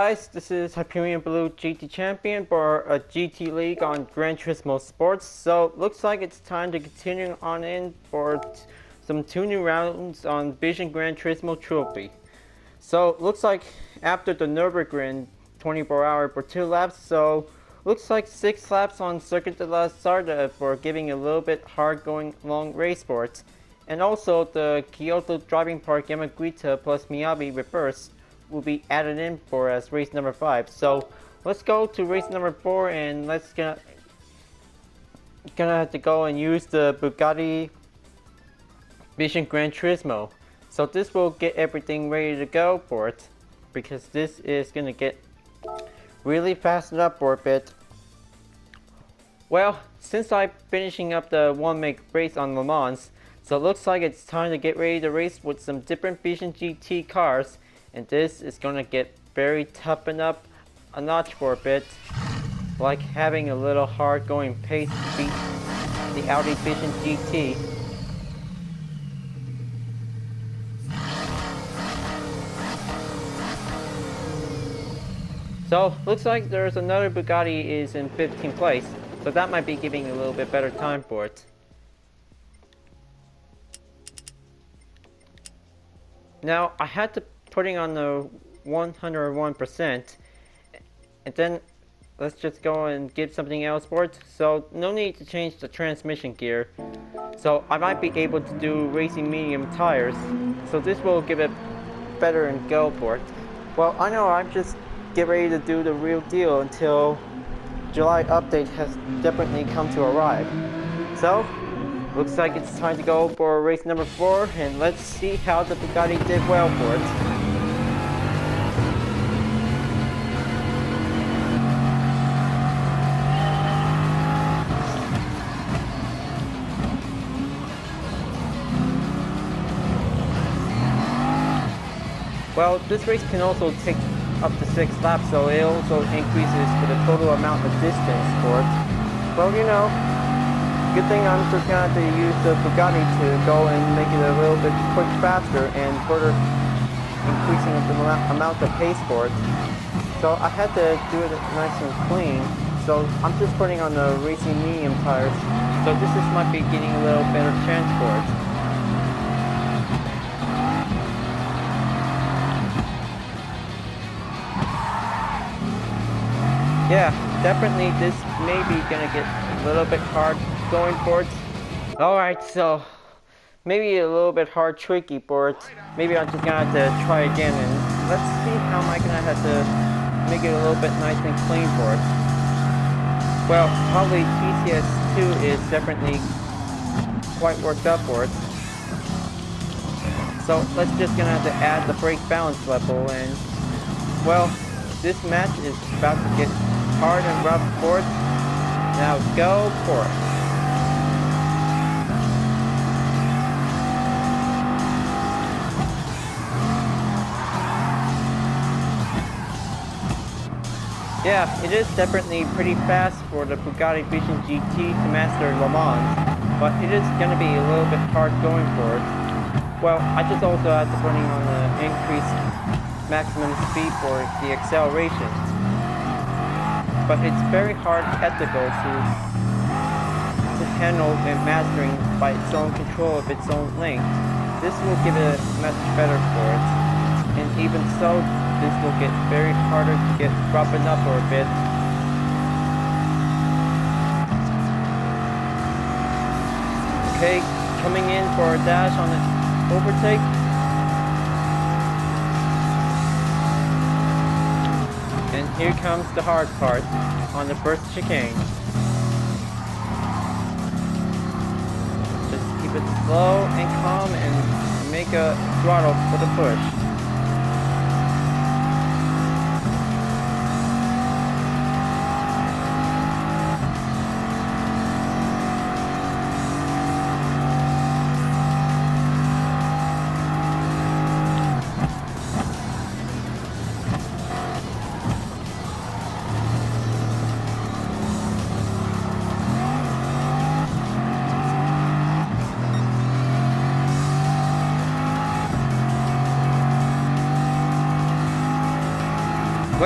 Guys, this is Hyperion-Blue-GT champion for a GT League on Gran Turismo Sports. So looks like it's time to continue on in for some 2 new rounds on Vision Gran Turismo Trophy. So looks like after the Nürburgring 24-hour for 2 laps, so looks like 6 laps on Circuit de la Sarda for giving a little bit hard going long race for it. And also the Kyoto Driving Park Yamaguchi plus Miyabi reverse will be added in for as race number 5. So let's go to race number 4 and let's gonna have to go and use the Bugatti Vision Gran Turismo. So this will get everything ready to go for it, because this is gonna get really fastened up for a bit. Well, since I'm finishing up the 1-make race on Le Mans, so it looks like it's time to get ready to race with some different Vision GT cars. And this is gonna get very toughened up a notch for a bit, like having a little hard going pace to beat the Audi Vision GT. So looks like there's another Bugatti is in 15th place, so that might be giving a little bit better time for it. Now I had to putting on the 101%, and then let's just go and get something else for it. So no need to change the transmission gear, so I might be able to do racing medium tires, so this will give it better and go for it. Well, I know I'm just get ready to do the real deal until July update has definitely come to arrive. So looks like it's time to go for race number 4, and let's see how the Bugatti did well for it. Well, this race can also take up to 6 laps, so it also increases for the total amount of distance for it. Well, you know, good thing I'm just going to use the Bugatti to go and make it a little bit quick faster and further increasing the amount of pace for it. So I had to do it nice and clean, so I'm just putting on the racing medium tires, so this might be getting a little better chance for it. Yeah, definitely this may be gonna get a little bit hard going for it. Alright, so maybe a little bit hard tricky for it. Maybe I'm just gonna have to try again, and let's see how am I gonna have to make it a little bit nice and clean for it. Well, probably TCS2 is definitely quite worked up for it. So let's just gonna have to add the brake balance level, and well, this match is about to get hard and rough for it. Now go for it. Yeah, it is definitely pretty fast for the Bugatti Vision GT to master Le Mans, but it is going to be a little bit hard going for it. Well, I just also had to put on the increased maximum speed for the acceleration. But it's very hard ethical to handle and mastering by its own control of its own length. This will give it much better for it. And even so, this will get very harder to get dropping up for a bit. Okay, coming in for a dash on the overtake. And here comes the hard part on the first chicane. Just keep it slow and calm and make a throttle for the push.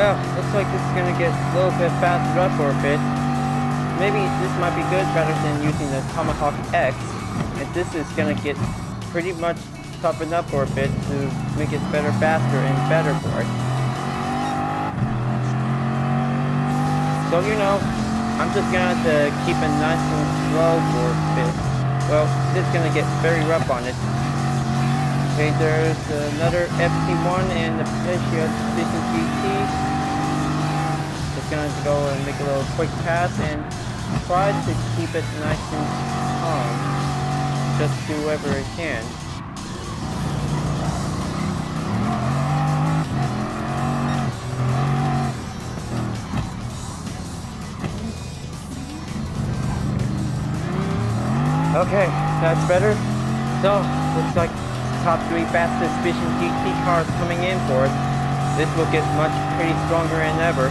Well, looks like this is gonna get a little bit faster up for a bit. Maybe this might be good better than using the Tomahawk X. And this is gonna get pretty much toughened up for a bit to make it better, faster, and better for it. So you know, I'm just gonna have to keep it nice and slow for a bit. Well, it's gonna get very rough on it. Okay, there's another FT1 and the Hyperion GT. Just gonna go and make a little quick pass and try to keep it nice and calm. Just do whatever I can. Okay, that's better. So, looks like top 3 fastest Vision GT cars coming in for it. This will get pretty stronger than ever.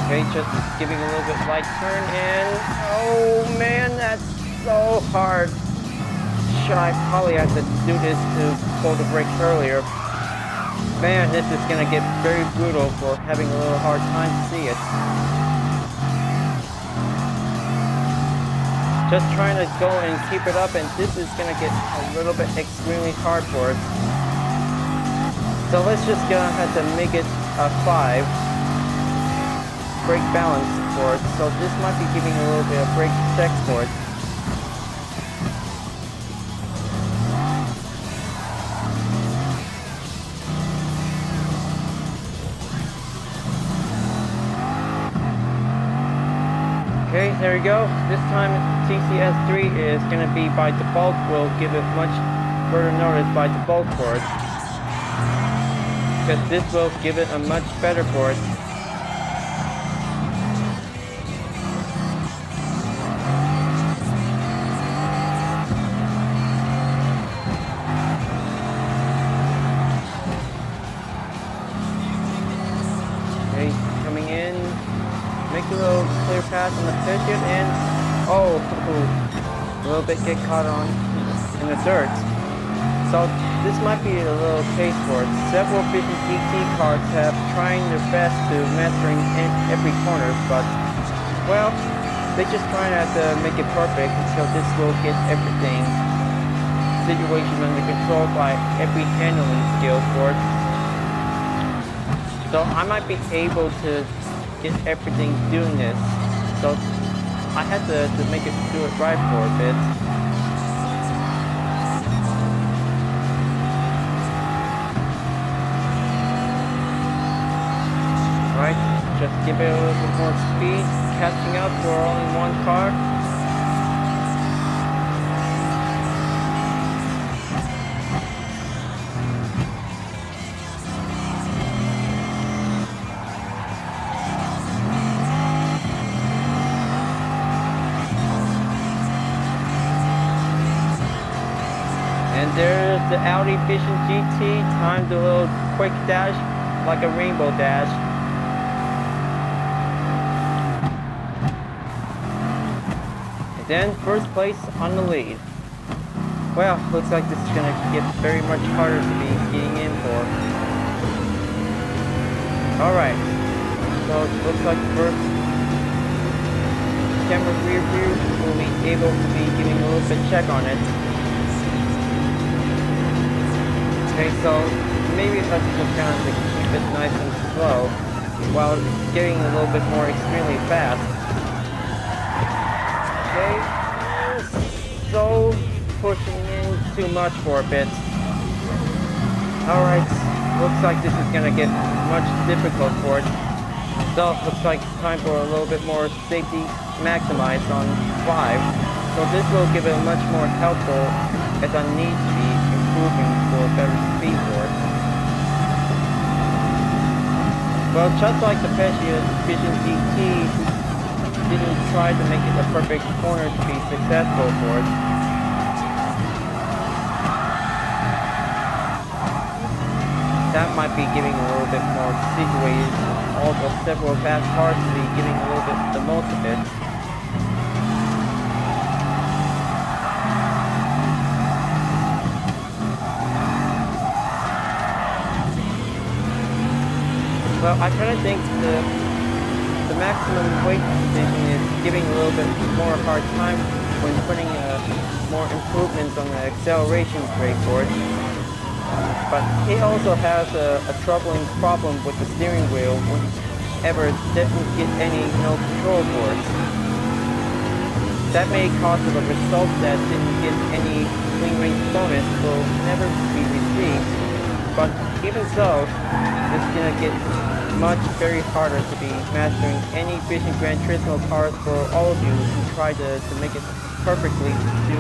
Okay, just giving a little bit light turn and oh man, that's so hard. I probably have to do this to pull the brakes earlier. Man, this is gonna get very brutal for having a little hard time to see it. Just trying to go and keep it up, and this is gonna get a little bit extremely hard for it. So let's just gonna have to make it a 5. Brake balance for it, so this might be giving a little bit of brake check for it. Okay, there we go. This time TCS3 is going to be by default. We'll give it much further notice by default for it, because this will give it a much better for it. Coming in, make a little clear pass on the Hyperion, and oh, a little bit get caught on in the dirt. So this might be a little case for it. Several Vision GT cars have trying their best to mastering every corner, but well, they just try not to make it perfect, so this will get everything situation under control by every handling skill for it. So I might be able to get everything doing this. So I had to make it do it right for a bit. Right, just give it a little bit more speed, catching up for only one car. And there's the Audi Vision GT, timed a little quick dash, like a rainbow dash. And then first place on the lead. Well, looks like this is gonna get very much harder to be getting in for. Alright, so it looks like first camera rear view will be able to be giving a little bit check on it. Okay, so maybe let's just kind of keep it nice and slow while getting a little bit more extremely fast. Okay, so pushing in too much for a bit. Alright, looks like this is going to get much difficult for it. So looks like it's time for a little bit more safety maximized on 5. So this will give it much more helpful as I need to be improving for better speed for it. Well, just like the Vision GT didn't try to make it a perfect corner to be successful for it. That might be giving a little bit more situated, all the several fast cars to be giving a little bit the most of it. Well, I kind of think the maximum weight position is giving a little bit more hard time when putting more improvements on the acceleration brake for it. But it also has a troubling problem with the steering wheel whenever it doesn't get any control for it. That may cause a result that didn't get any swing range bonus will never be received. But even so, it's gonna get very harder to be mastering any Vision Gran Turismo cars for all of you who try to make it perfectly to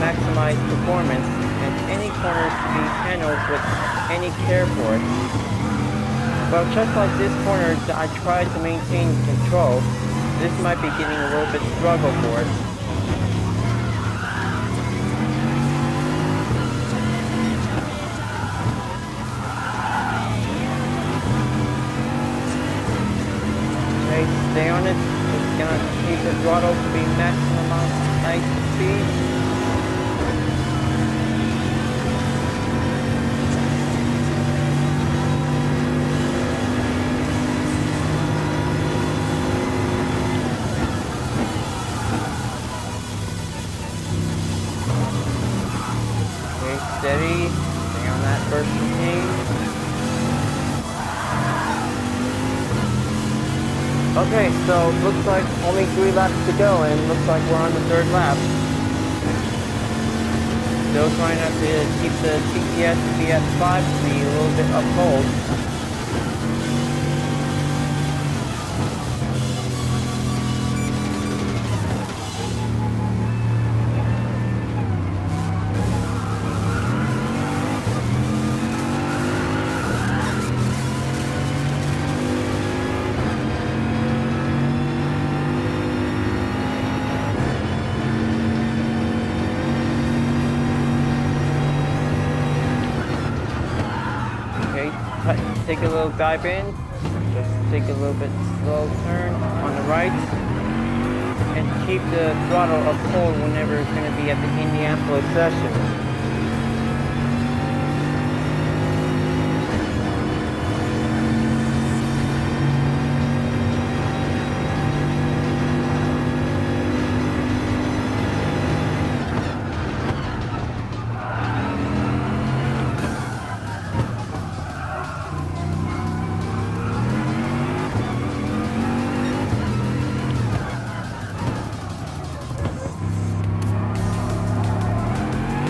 maximize performance and any corners to be handled with any care for it. Well, just like this corner that I tried to maintain control, this might be getting a little bit struggle for it. Okay, stay on it. Just gonna keep the throttle to be maximum amount of high speed. Steady, stay on that first speed. Okay, so looks like only 3 laps to go, and looks like we're on the 3rd lap. Still trying not to keep the TPS to be at 5 to be a little bit uphold. Take a little dive in, just take a little bit slow turn on the right, and keep the throttle up full whenever it's going to be at the Indianapolis session.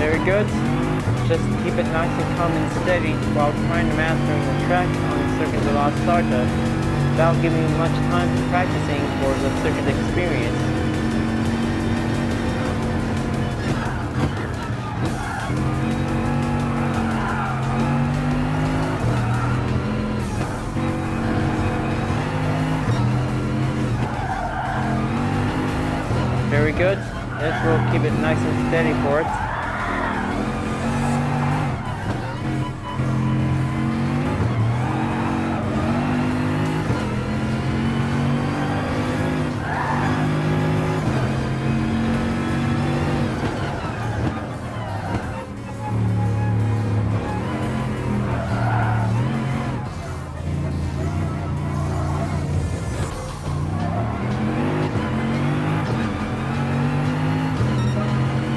Very good. Just keep it nice and calm and steady while trying to master the track on Circuit de la Sarta without giving you much time for practicing for the circuit experience. Very good. This will keep it nice and steady for it.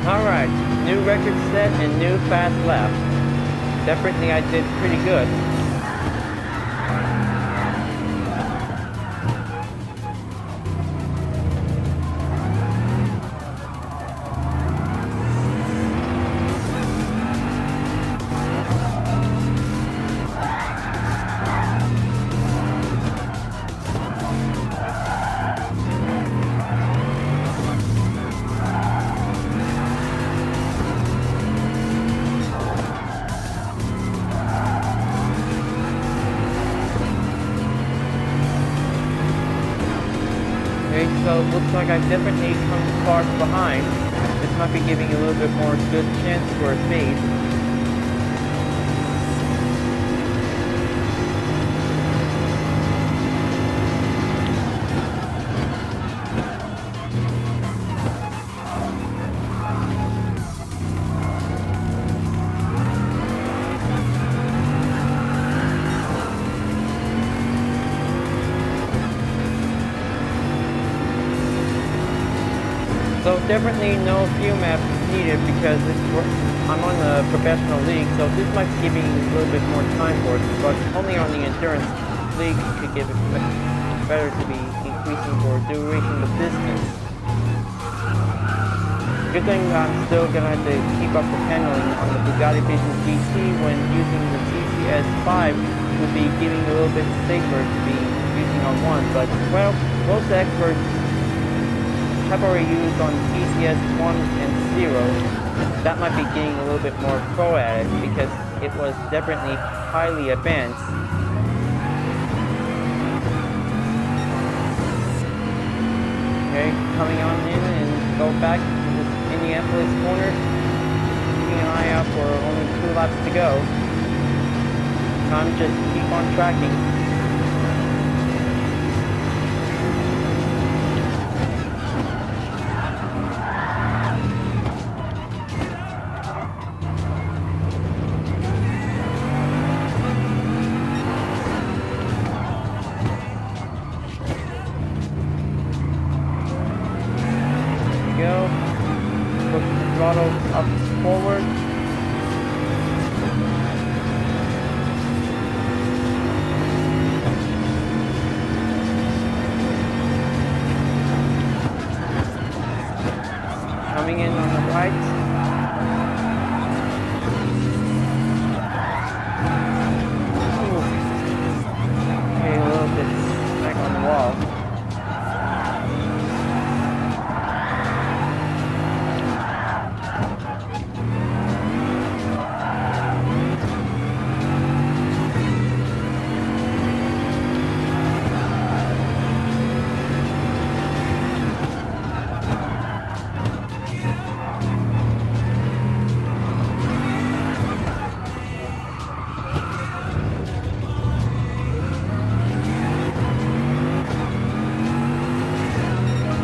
Alright, new record set and new fast lap. Definitely I did pretty good. So it looks like I definitely come far behind. This might be giving you a little bit more good chance for a speed. definitely no fuel map needed because I'm on the professional league, so this might be giving a little bit more time for it, but only on the endurance league could give it better to be increasing for duration of distance. Good thing I'm still gonna have to keep up the handling on the Bugatti Vision GT when using the TCS5 would be giving a little bit safer to be using on one, but well, most experts have already used on TCS 1 and 0. That might be getting a little bit more pro at it because it was definitely highly advanced. Okay, coming on in and go back to this Indianapolis corner. Keeping an eye out for only 2 laps to go. Time to just keep on tracking. Go. Push the throttle up forward. Coming in on the right. Okay, a little bit smack on the wall.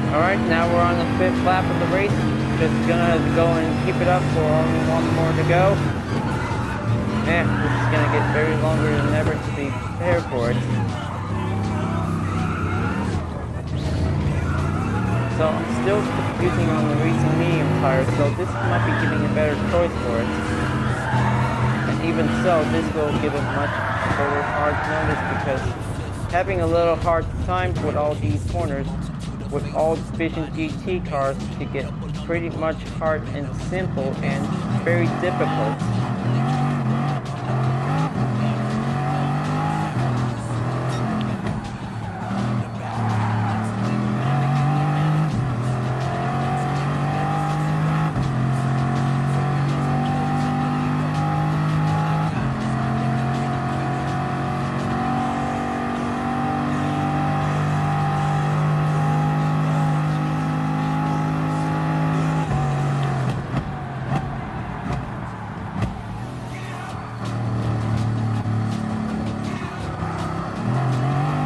Alright, now we're on the 5th lap of the race. Just gonna go and keep it up for only 1 more to go. Man, this is gonna get very longer than ever to be prepared for it. So I'm still using on the racing medium tire, so this might be giving a better choice for it. And even so, this will give it much fuller hard notice because having a little hard time with all these corners with all Vision GT cars to get pretty much hard and simple and very difficult.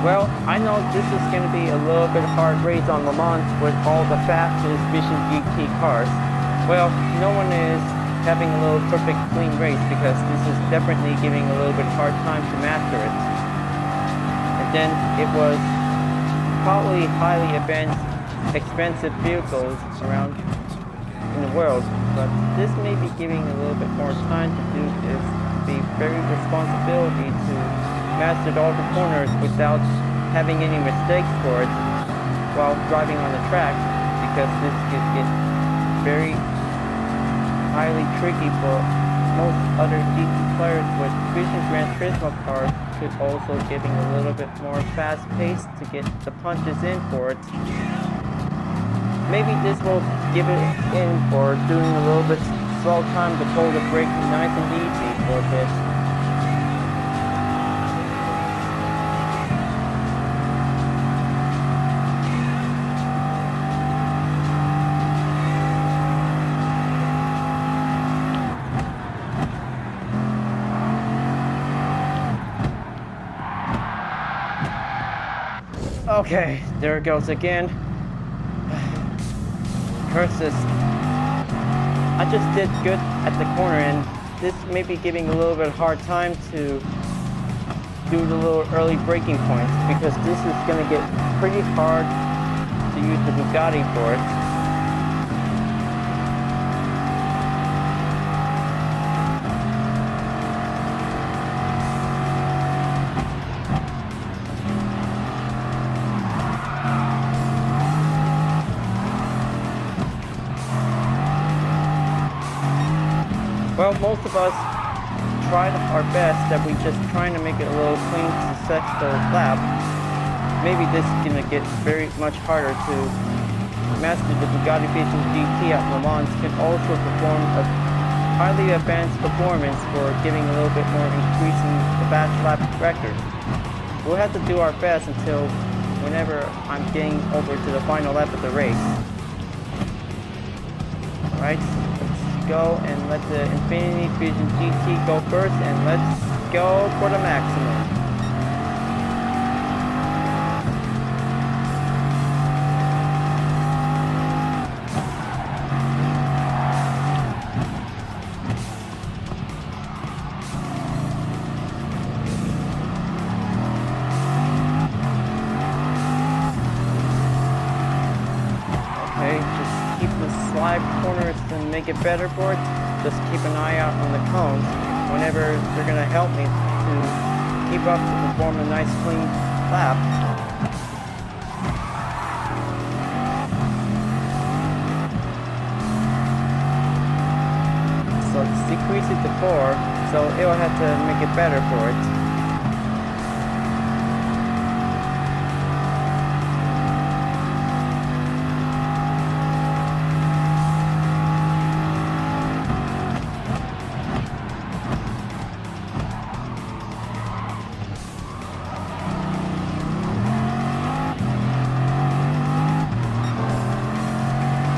Well, I know this is going to be a little bit hard race on Le Mans with all the fastest Vision GT cars. Well, no one is having a little perfect clean race because this is definitely giving a little bit hard time to master it. And then it was probably highly advanced, expensive vehicles around in the world, but this may be giving a little bit more time to do this, the very responsibility to mastered all the corners without having any mistakes for it while driving on the track, because this could get very highly tricky for most other GT players with Vision Gran Turismo cars, could also giving a little bit more fast pace to get the punches in for it. Maybe this will give it in for doing a little bit slow time to pull the brake nice and easy for a bit. Okay, there it goes again. Versus, I just did good at the corner, and this may be giving a little bit hard time to do the little early braking points, because this is going to get pretty hard to use the Bugatti for it. well, most of us tried our best that we just trying to make it a little clean, successful lap. Maybe this is going to get very much harder to master. The Bugatti GT at Le Mans can also perform a highly advanced performance for giving a little bit more increasing the batch lap record. We'll have to do our best until whenever I'm getting over to the final lap of the race. Alright, let's go and let the Infiniti Vision GT go first, and let's go for the maximum. Corners to make it better for it. Just keep an eye out on the cones whenever they're going to help me to keep up to perform a nice clean lap. So let's decrease it to 4, so it'll have to make it better for it.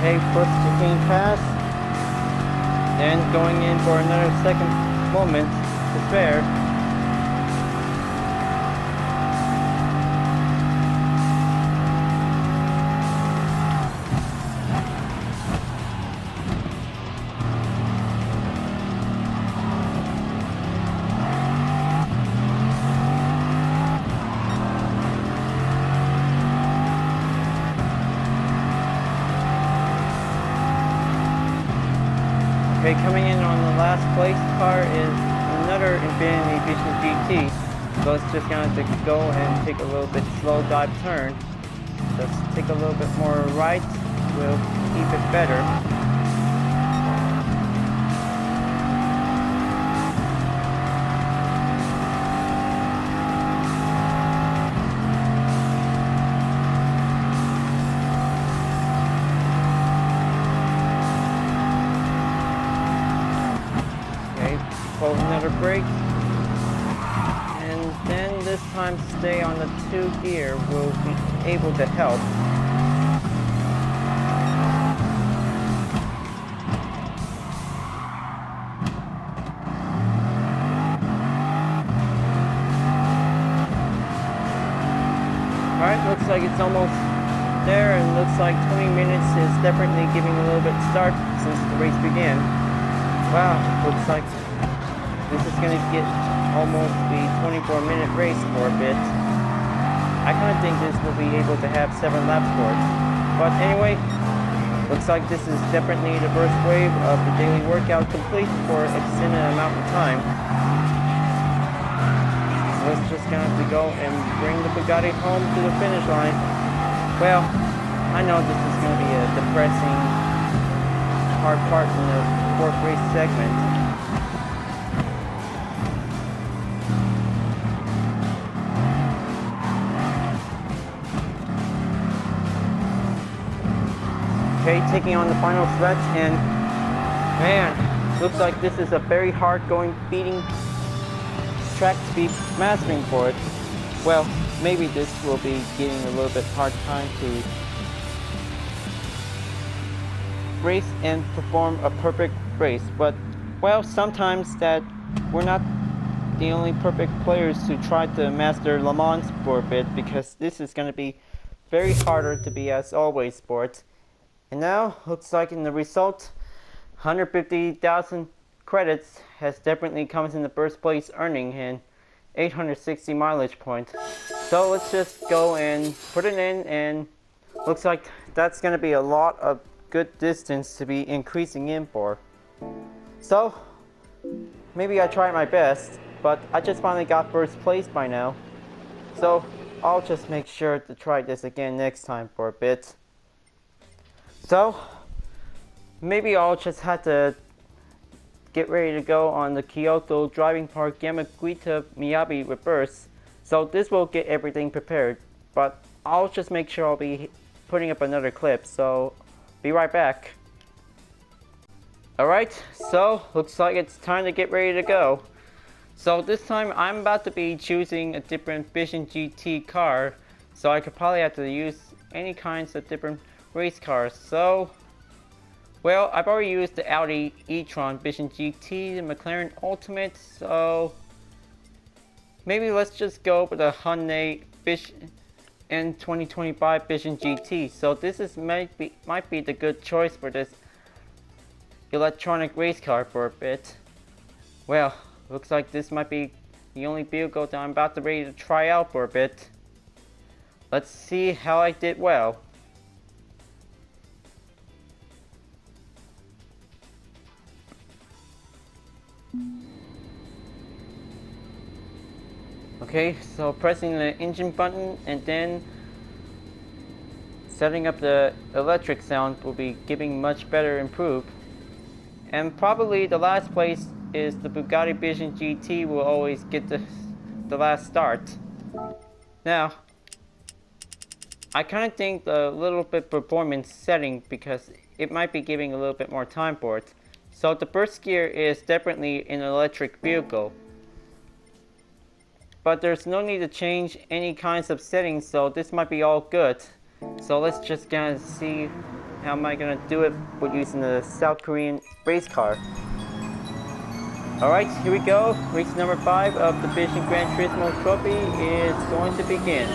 Okay, first chicane pass, then going in for another second moment to spare. Okay, coming in on the last place car is another Infiniti Vision GT. So it's just going to go and take a little bit slow dive turn. Just take a little bit more right, will keep it better. Another brake, and then this time stay on the 2 gear will be able to help. Alright, looks like it's almost there, and looks like 20 minutes is definitely giving a little bit start since the race began. Wow, looks like this is going to get almost the 24-minute race for a bit. I kind of think this will be able to have 7 laps for it. But anyway, looks like this is definitely the first wave of the daily workout complete for an extended amount of time. So it's just going to have to go and bring the Bugatti home to the finish line. Well, I know this is going to be a depressing, hard part in the 4th race segment. Okay, taking on the final stretch, and man, looks like this is a very hard going, beating track to be mastering for it. Well, maybe this will be getting a little bit hard time to race and perform a perfect race, but well, sometimes that we're not the only perfect players to try to master Le Mans for a bit, because this is going to be very harder to be as always sport. And now, looks like in the result, 150,000 credits has definitely come in the first place earning and 860 mileage points. So let's just go and put it in, and looks like that's going to be a lot of good distance to be increasing in for. So, maybe I tried my best, but I just finally got first place by now. So, I'll just make sure to try this again next time for a bit. So, maybe I'll just have to get ready to go on the Kyoto Driving Park Yamaguchi Miyabi reverse. So this will get everything prepared, but I'll just make sure I'll be putting up another clip, so be right back. Alright, so looks like it's time to get ready to go. So this time I'm about to be choosing a different Vision GT car, so I could probably have to use any kinds of different race cars. So, well, I've already used the Audi e-tron Vision GT, the McLaren Ultimate, so maybe let's just go with the Hyundai Vision N2025 Vision GT. So this might be the good choice for this electronic race car for a bit. Well, looks like this might be the only vehicle that I'm about to ready to try out for a bit. Let's see how I did well. Okay, so pressing the engine button and then setting up the electric sound will be giving much better improved. And probably the last place is the Bugatti Vision GT will always get the last start. Now, I kind of think the little bit performance setting because it might be giving a little bit more time for it. So the first gear is definitely an electric vehicle. But there's no need to change any kinds of settings, so this might be all good. So let's just kind of see how am I gonna do it with using the South Korean race car. Alright, here we go. Race number 5 of the Vision Gran Turismo Trophy is going to begin.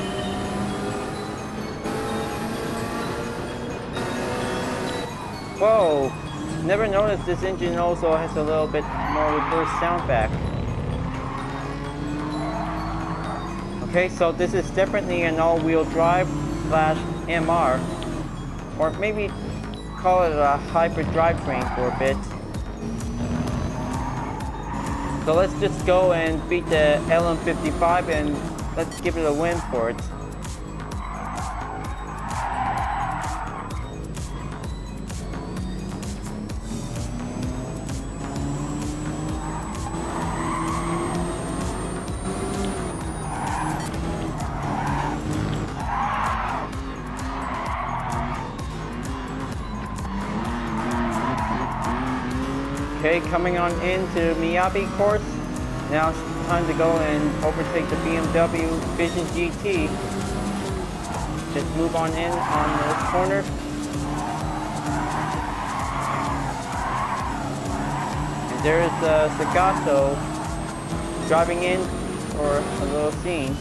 Whoa! Never noticed this engine also has a little bit more reverse sound back. Okay, so this is definitely an all-wheel drive slash MR, or maybe call it a hybrid drivetrain for a bit. So let's just go and beat the LM55 and let's give it a win for it. Okay, coming on into Miyabi course. Now it's time to go and overtake the BMW Vision GT. Just move on in on this corner. And there's Sagato driving in for a little scene.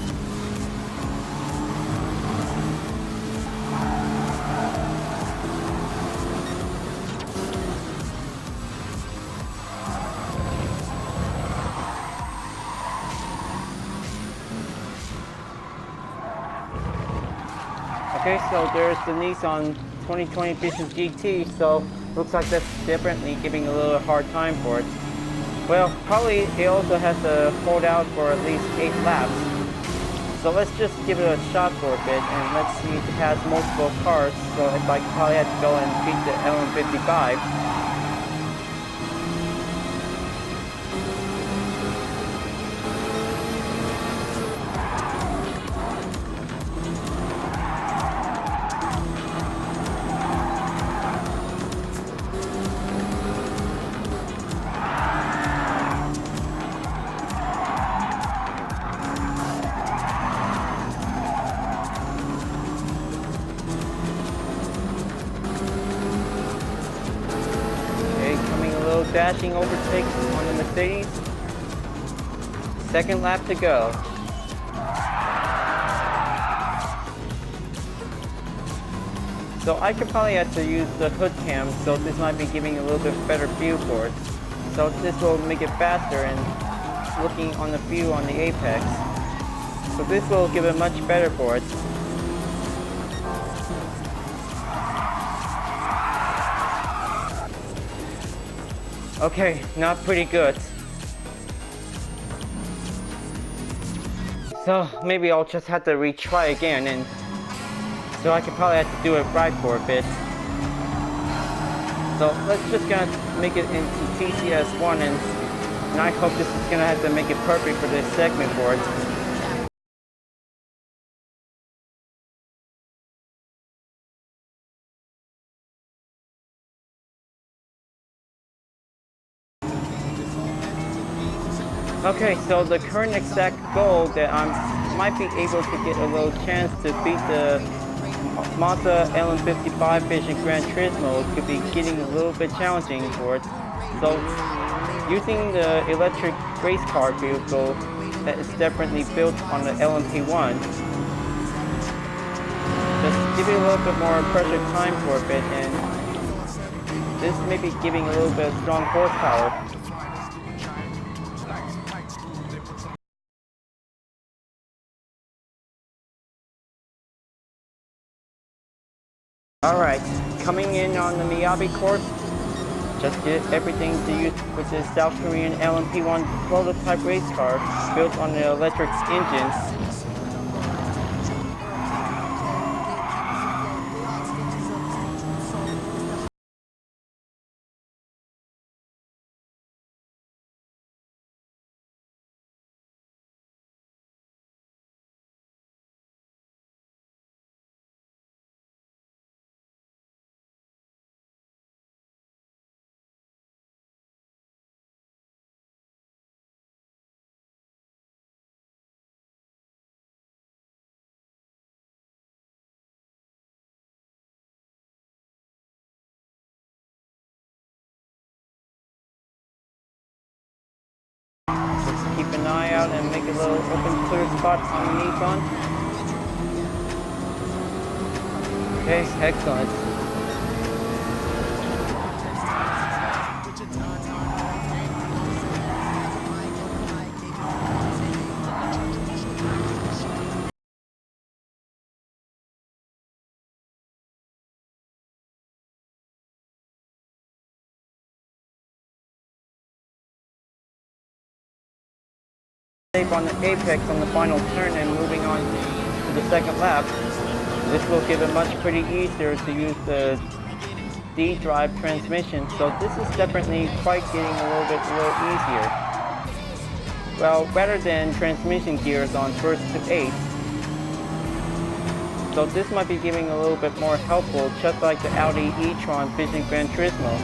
Okay, so there's the Nissan 2020 Vision GT, so looks like that's definitely giving a little hard time for it. Well, probably it also has to hold out for at least 8 laps. So let's just give it a shot for a bit and let's see if it has multiple cars, so if I probably have to go and beat the LM55. Dashing overtake on the Mercedes. Second lap to go. So I could probably have to use the hood cam, so this might be giving a little bit better view for it. So this will make it faster and looking on the view on the apex. So this will give it much better for it. Okay, not pretty good. So maybe I'll just have to retry again, and so I could probably have to do it right for a bit. So let's just gonna make it into TCS1, and I hope this is gonna have to make it perfect for this segment for it. Okay, so the current exact goal that I might be able to get a little chance to beat the Mazda LM55 Vision Gran Turismo could be getting a little bit challenging for it. So using the electric race car vehicle that is definitely built on the LMP1, just give it a little bit more pressure time for a bit, and this may be giving a little bit of strong horsepower. Alright, coming in on the Miyabi course, just did everything to use with the South Korean LMP1 prototype race car built on the electric engine. Just keep an eye out and make a little open clear spot on the Nissan. Okay, excellent. On the apex on the final turn and moving on to the second lap. This will give it much pretty easier to use the D-drive transmission, so this is definitely quite getting a little easier. Well, better than transmission gears on first to 8. So this might be giving a little bit more helpful, just like the Audi e-tron Vision Gran Turismo.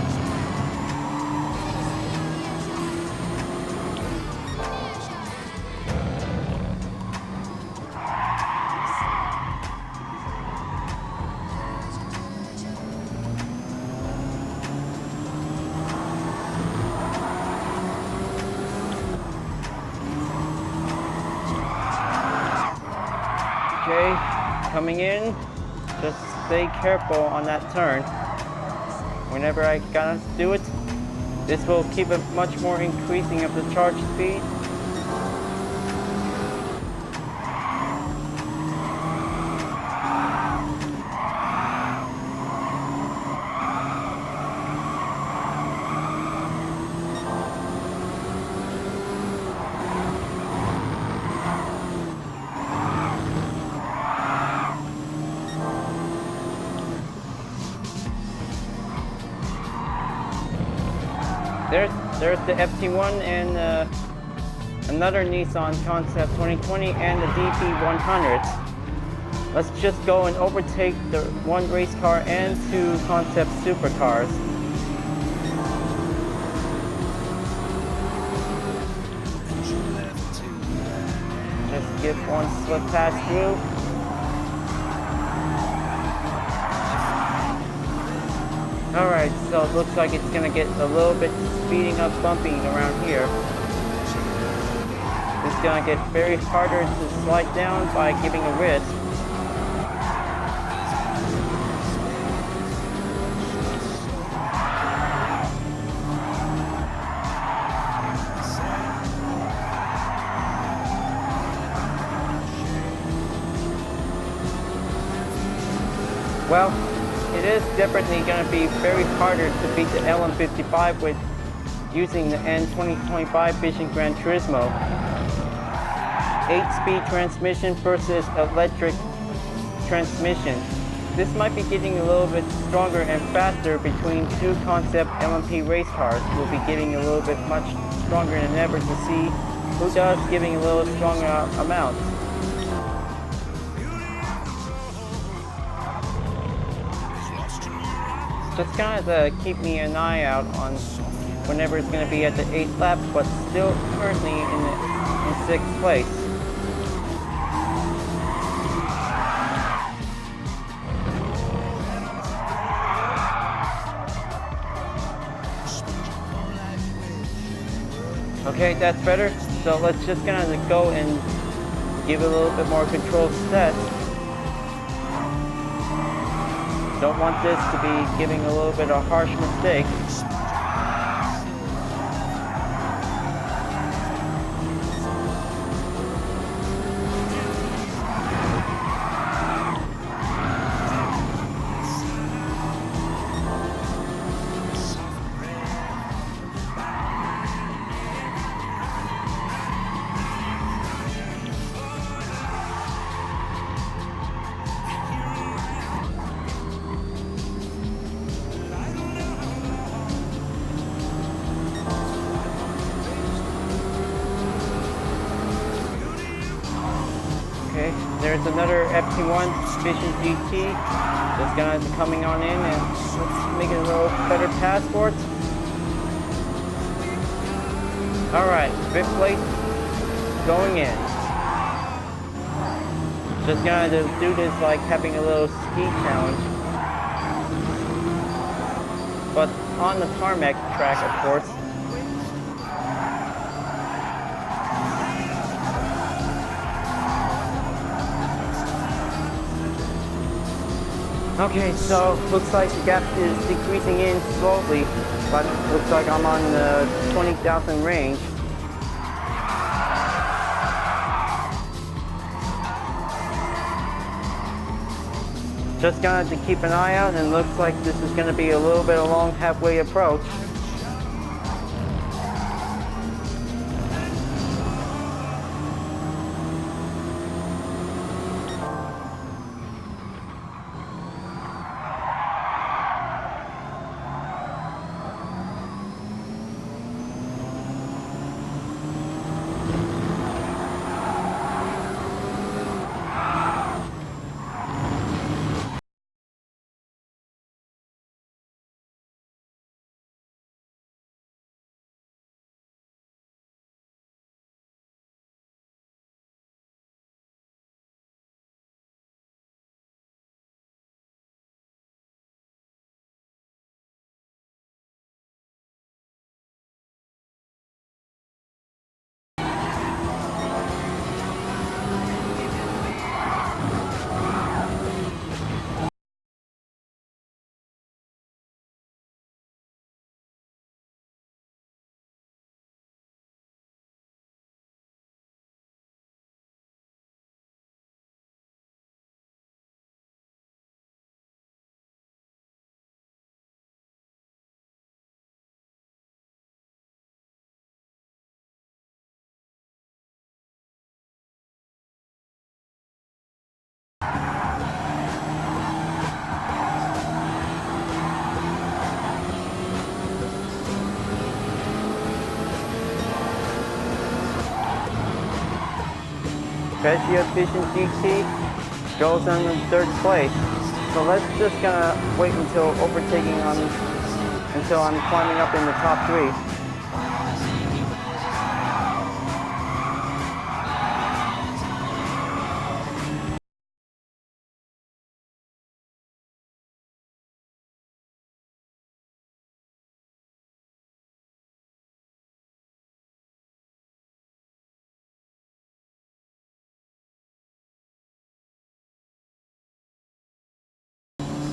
Okay, coming in, just stay careful on that turn. Whenever I gotta do it, this will keep it much more increasing of the charge speed. There's the FT1 and another Nissan Concept 2020 and the DP100. Let's just go and overtake the one race car and two Concept supercars. Just give one swift pass through. Alright, so it looks like it's gonna get a little bit speeding up bumping around here. It's gonna get very harder to slide down by giving a wrist. Well, it is definitely going to be very harder to beat the LM55 with using the N2025 Vision Gran Turismo. 8-speed transmission versus electric transmission. this might be getting a little bit stronger and faster between two concept LMP race cars. We'll be getting a little bit much stronger than ever to see who does giving a little stronger amount. Just kind of keep me an eye out on whenever it's going to be at the 8th lap, but still currently in 6th place. Okay, that's better. So let's just kind of go and give it a little bit more controlled set. Don't want this to be giving a little bit of harsh mistake. Okay, there's another FT1 Vision GT that's gonna be coming on in, and let's make it a little better pass for it. Alright, 5th place going in. Just gonna do this like having a little ski challenge. But on the tarmac track, of course. Okay, so looks like the gap is decreasing in slowly, but looks like I'm on the 20,000 range. Just gonna have to keep an eye out, and looks like this is gonna be a little bit of a long halfway approach. Vision GT goes in 3rd place. So let's just gonna wait until overtaking until I'm climbing up in the top 3.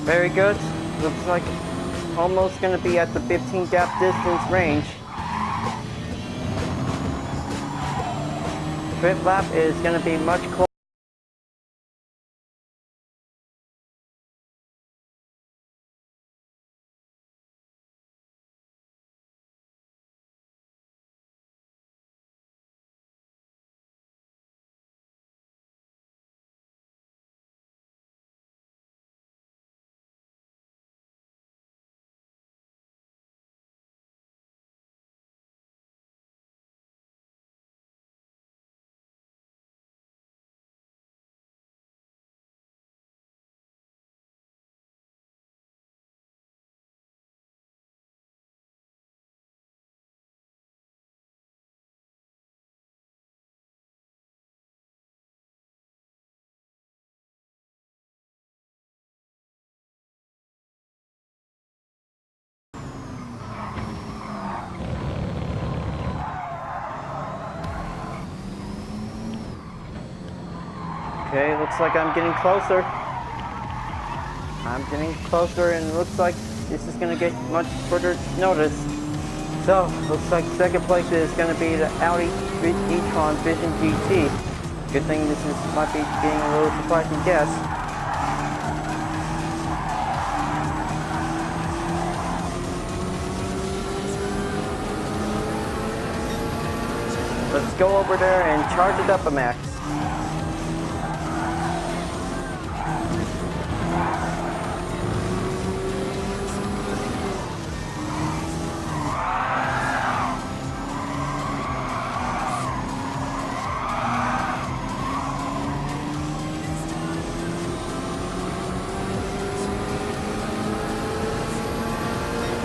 Very good. Looks like almost going to be at the 15 gap distance range. 5th lap is going to be much closer. Okay, looks like I'm getting closer. I'm getting closer, and it looks like this is going to get much further notice. So, looks like second place is going to be the Audi e-tron Vision GT. Good thing this might be being a little surprising guess. Let's go over there and charge it up a max.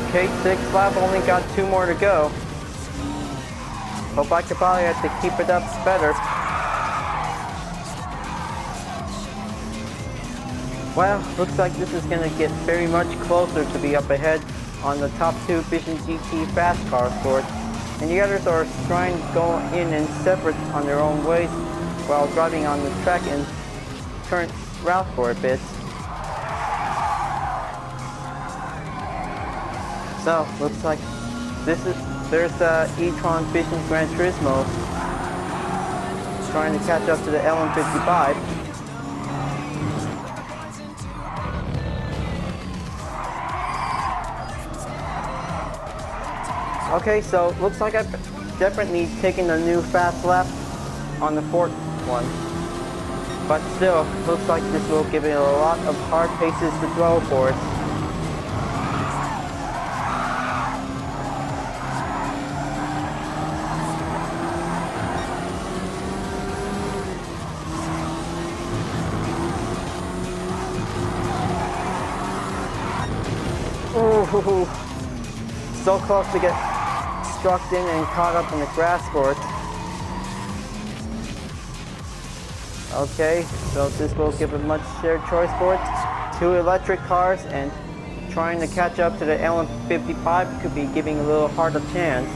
Okay, 6th lap, only got 2 more to go. Hope I could probably have to keep it up better. Well, looks like this is going to get very much closer to be up ahead on the top 2 Vision GT fast car sports. And the others are trying to go in and separate on their own ways while driving on the track in current route for a bit. So, looks like there's the e-tron Vision Gran Turismo trying to catch up to the LM55. Okay, so looks like I've definitely taken a new fast lap on the 4th one. But still, looks like this will give it a lot of hard paces to throw for it. Ooh, so close to get struck in and caught up in the grass for it. Okay, so this will give a much shared choice for it. 2 electric cars, and trying to catch up to the LM55 could be giving a little harder chance.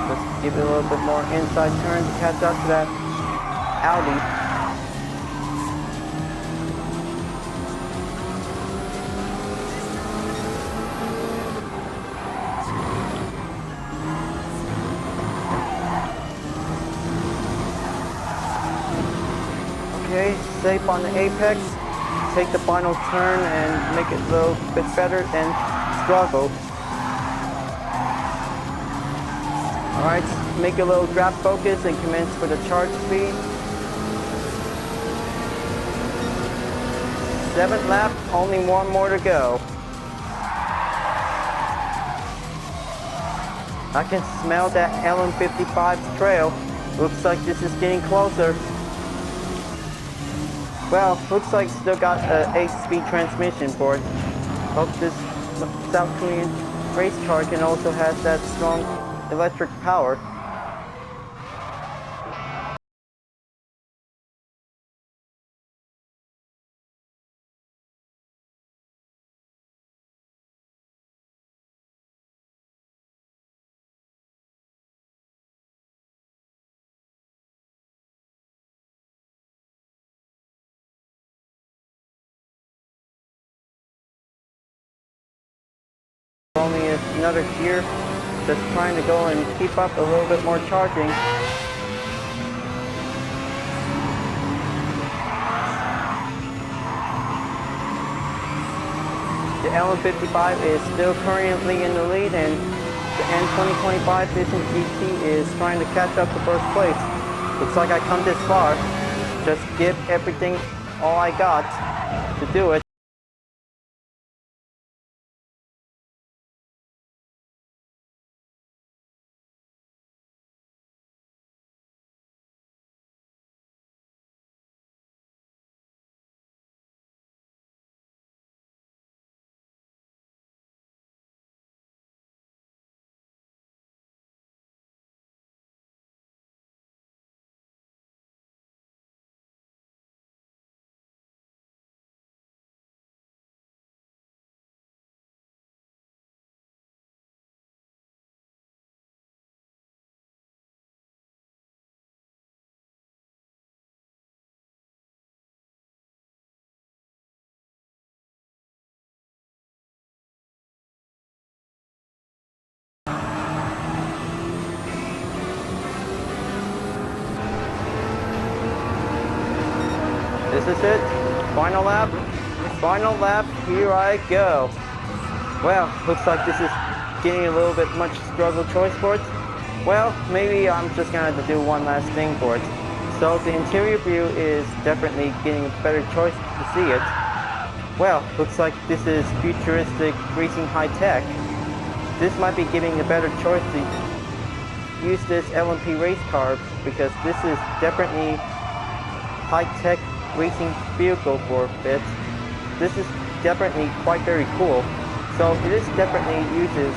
Let's give it a little bit more inside turn to catch up to that Audi. Okay, safe on the apex. Take the final turn and make it a little bit better and struggle. Alright, make a little drop focus and commence for the charge speed. 7th lap, only 1 more to go. I can smell that LM55's trail. Looks like this is getting closer. Well, looks like still got an 8-speed transmission for it. Hope this South Korean race car can also have that strong electric power. Only another gear, just trying to go and keep up a little bit more charging. The LM55 is still currently in the lead, and the N2025 Vision GT is trying to catch up to first place. Looks like I come this far. Just give everything all I got to do it. is it. Final lap. Final lap. Here I go. Well, looks like this is getting a little bit much struggle choice for it. Well, maybe I'm just gonna have to do one last thing for it. So the interior view is definitely getting a better choice to see it. Well, looks like this is futuristic racing high tech. This might be giving a better choice to use this LMP race car because this is definitely high-tech racing vehicle for a bit. This is definitely quite very cool. So it is definitely uses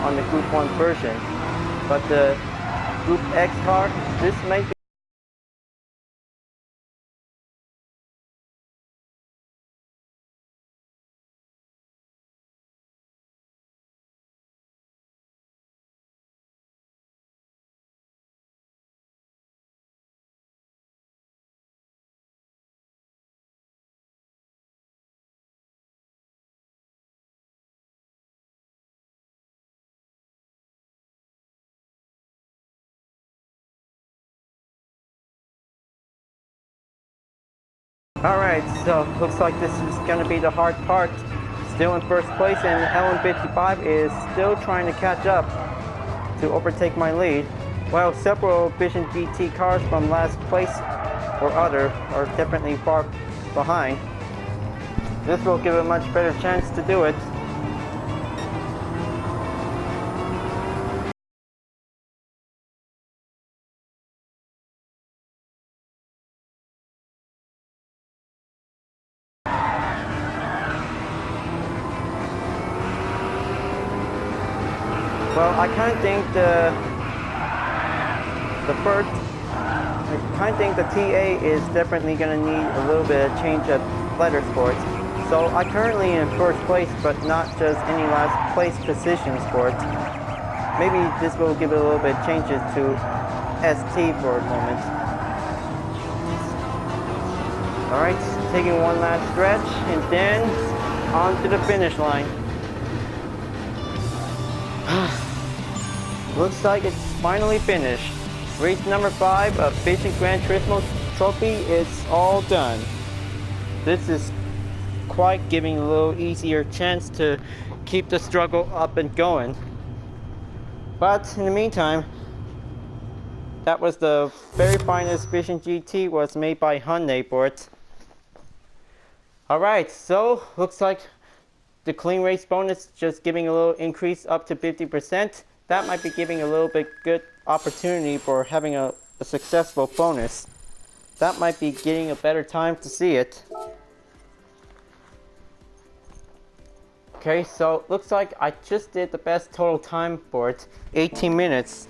on the Group 1 version. But the Group X car, this might be Alright, so looks like this is going to be the hard part. Still in first place, and N2025 is still trying to catch up to overtake my lead. While several Vision GT cars from last place or other are definitely far behind. This will give a much better chance to do it. Well, I kind of think the TA is definitely going to need a little bit of change of letter sports. So I currently in first place, but not just any last place positions for it. Maybe this will give it a little bit of changes to ST for a moment. Alright, taking one last stretch and then on to the finish line. Looks like it's finally finished. Race number 5 of Vision Gran Turismo Trophy is all done. This is quite giving a little easier chance to keep the struggle up and going. But in the meantime, that was the very finest Vision GT was made by Hyundai for it. Alright, so looks like the clean race bonus just giving a little increase up to 50%. That might be giving a little bit good opportunity for having a successful bonus. That might be getting a better time to see it. Okay, so looks like I just did the best total time for it, 18 minutes.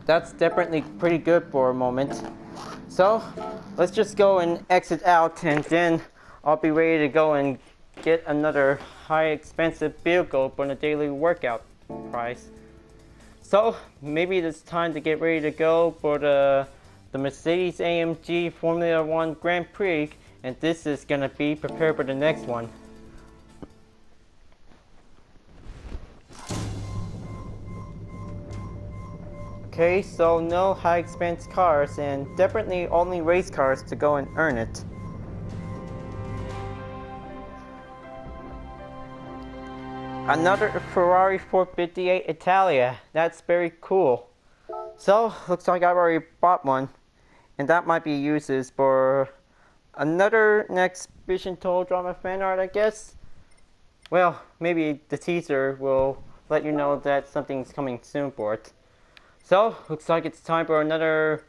That's definitely pretty good for a moment. So let's just go and exit out, and then I'll be ready to go and get another high expensive vehicle for the daily workout price. So maybe it's time to get ready to go for the Mercedes-AMG Formula 1 Grand Prix, and this is gonna be prepared for the next one. Okay, so no high expense cars, and definitely only race cars to go and earn it. Another Ferrari 458 Italia. That's very cool. So, looks like I've already bought one. And that might be uses for another next Vision Total Drama fan art, I guess. Well, maybe the teaser will let you know that something's coming soon for it. So, looks like it's time for another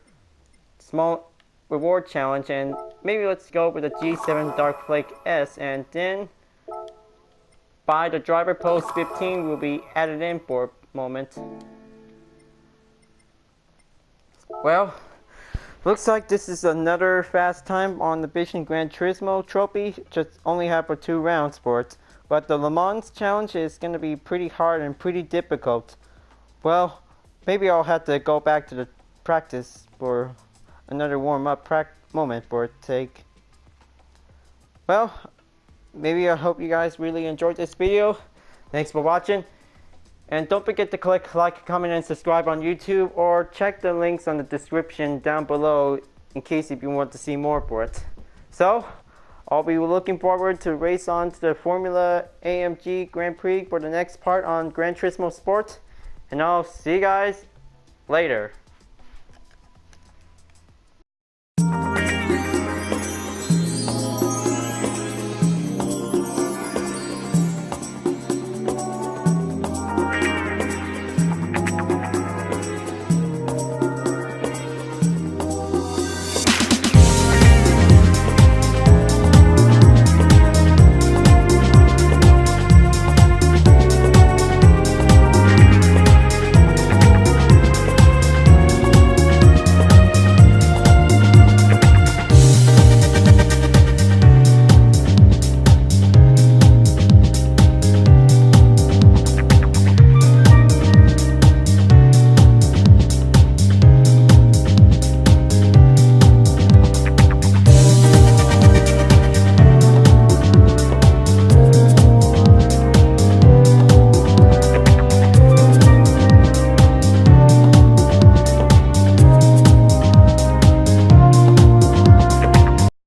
small reward challenge. And maybe let's go with the G7 Dark Flake S, and then by the driver post 15 will be added in for a moment. Well, looks like this is another fast time on the Vision Gran Turismo trophy. Just only have for 2 rounds for it. But the Le Mans challenge is going to be pretty hard and pretty difficult. Well, maybe I'll have to go back to the practice for another warm-up moment for it to take. Well, maybe I hope you guys really enjoyed this video. Thanks for watching. And don't forget to click like, comment, and subscribe on YouTube, or check the links on the description down below in case if you want to see more for it. So I'll be looking forward to race on to the Formula AMG Grand Prix for the next part on Gran Turismo Sport. And I'll see you guys later.